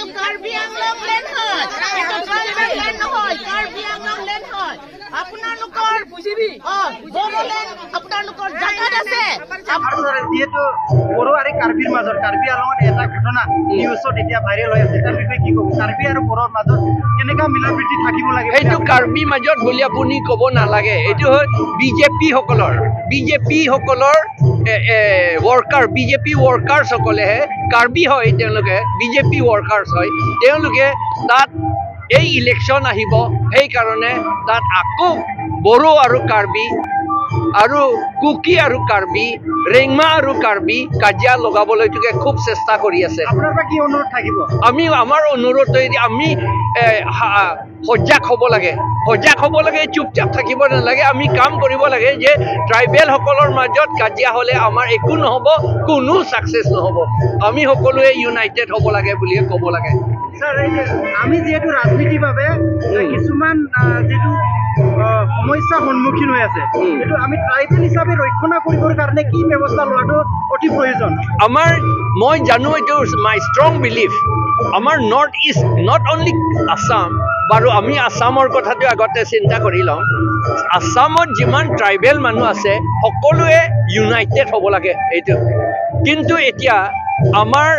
এইটো কাৰ্বি আংলং লেন হয়, এইটো ট্ৰাইবেল লেন নহয়, কাৰ্বি আংলং লেন হয়। আপোনালোকৰ বড়োলেণ্ড আপোনালোকৰ জাগাত আছে। যিহেতু বড়ো আৰু কাৰ্বিৰ মাজত কাৰ্বি আংলঙত এটা ঘটনা নিউজত এতিয়া ভাইৰেল হৈ আছে, তাৰ বিষয়ে কি ক'ব? কাৰ্বি আৰু বড়োৰ মাজত কেনেকুৱা মিলা প্ৰীতি থাকিব লাগে? এইটো কাৰ্বি মাজত বুলি আপুনি ক'ব নালাগে, এইটো হ'ল বিজেপি সকলৰ ৱৰ্কাৰ, বিজেপি ৱৰ্কাৰ্ছসকলেহে কাৰ্বি হয়, তেওঁলোকে বিজেপি ৱৰ্কাৰ্ছ হয়। তেওঁলোকে তাত এই ইলেকশ্যন আহিব, সেইকাৰণে তাত আকৌ বড়ো আৰু কাৰ্বি আৰু কুকি আৰু কাৰ্বি, ৰেংমা আৰু কাৰ্বি কাজিয়া লগাবলৈকে খুব চেষ্টা কৰি আছে। আপোনাৰ পৰা কি অনুৰোধ থাকিব? আমাৰ অনুৰোধ আমি সজাগ হ'ব লাগে, চুপচাপ থাকিব নালাগে। আমি কাম কৰিব লাগে যে ট্ৰাইবেলসকলৰ মাজত কাজিয়া হ'লে আমাৰ একো নহ'ব, কোনো ছাকচেছ নহ'ব। আমি সকলোৱে ইউনাইটেড হ'ব লাগে বুলিয়ে ক'ব লাগে। ছাৰ, আমি যিহেতু ৰাজনীতিৰ বাবে কিছুমান যিটো সমস্যা সন্মুখীন হৈ আছে, এইটো আমি ট্ৰাইবেল হিচাপে ৰক্ষণা কৰিবৰ কাৰণে কি ব্যৱস্থা লোৱাটো অতি প্ৰয়োজন? মই জানো, এইটো মাই ষ্ট্ৰং বিলিফ। আমাৰ north east, not only Assam, বাৰু আমি আছামৰ কথাটো আগতে চিন্তা কৰি লওঁ। আছামত যিমান ট্ৰাইবেল মানুহ আছে সকলোৱে ইউনাইটেড হ'ব লাগে এইটো। কিন্তু এতিয়া আমাৰ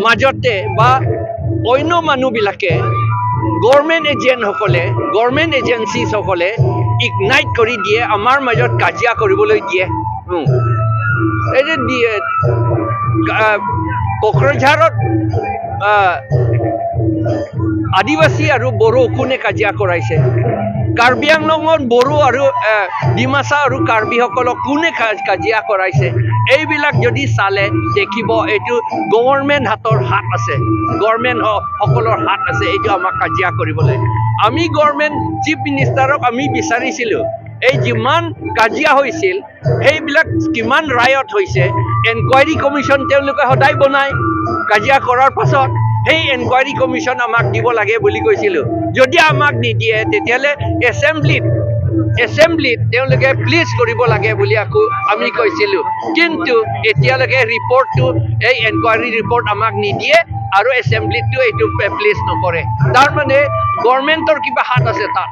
মাজতে বা অন্য মানুহবিলাকে গভৰ্ণমেণ্ট এজেঞ্চিসকলে ইগনাইট কৰি দিয়ে, আমাৰ মাজত কাজিয়া কৰিবলৈ দিয়ে। কোকৰাঝাৰত আদিবাসী আৰু বড়ো কোনে কাজিয়া কৰাইছে? কাৰ্বি আংলঙত বড়ো আৰু ডিমাচা আৰু কাৰ্বিসকলক কোনে কাজিয়া কৰাইছে? এইবিলাক যদি চালে দেখিব এইটো গভৰ্ণমেণ্ট হাত আছে, গভৰ্ণমেণ্ট সকলৰ হাত আছে এইটো আমাক কাজিয়া কৰিবলৈ। আমি গভৰ্ণমেণ্ট চিফ মিনিষ্টাৰক আমি বিচাৰিছিলোঁ, এই যিমান কাজিয়া হৈছিল সেইবিলাক কিমান ৰায়ত হৈছে, এনকুৱাৰী কমিশ্যন তেওঁলোকে সদায় বনায় কাজিয়া কৰাৰ পাছত। সেই এনকুৱাৰী কমিশ্যন আমাক দিব লাগে বুলি কৈছিলোঁ। যদি আমাক নিদিয়ে তেতিয়াহ'লে এছেম্বলিত তেওঁলোকে প্লিজ কৰিব লাগে বুলি আকৌ আমি কৈছিলোঁ। কিন্তু এতিয়ালৈকে ৰিপৰ্টটো, এই এনকুৱাৰী ৰিপৰ্ট আমাক নিদিয়ে আৰু এছেম্বলিতো এইটো প্লেচ নকৰে। তাৰমানে গভৰ্ণমেণ্টৰ কিবা হাত আছে তাত।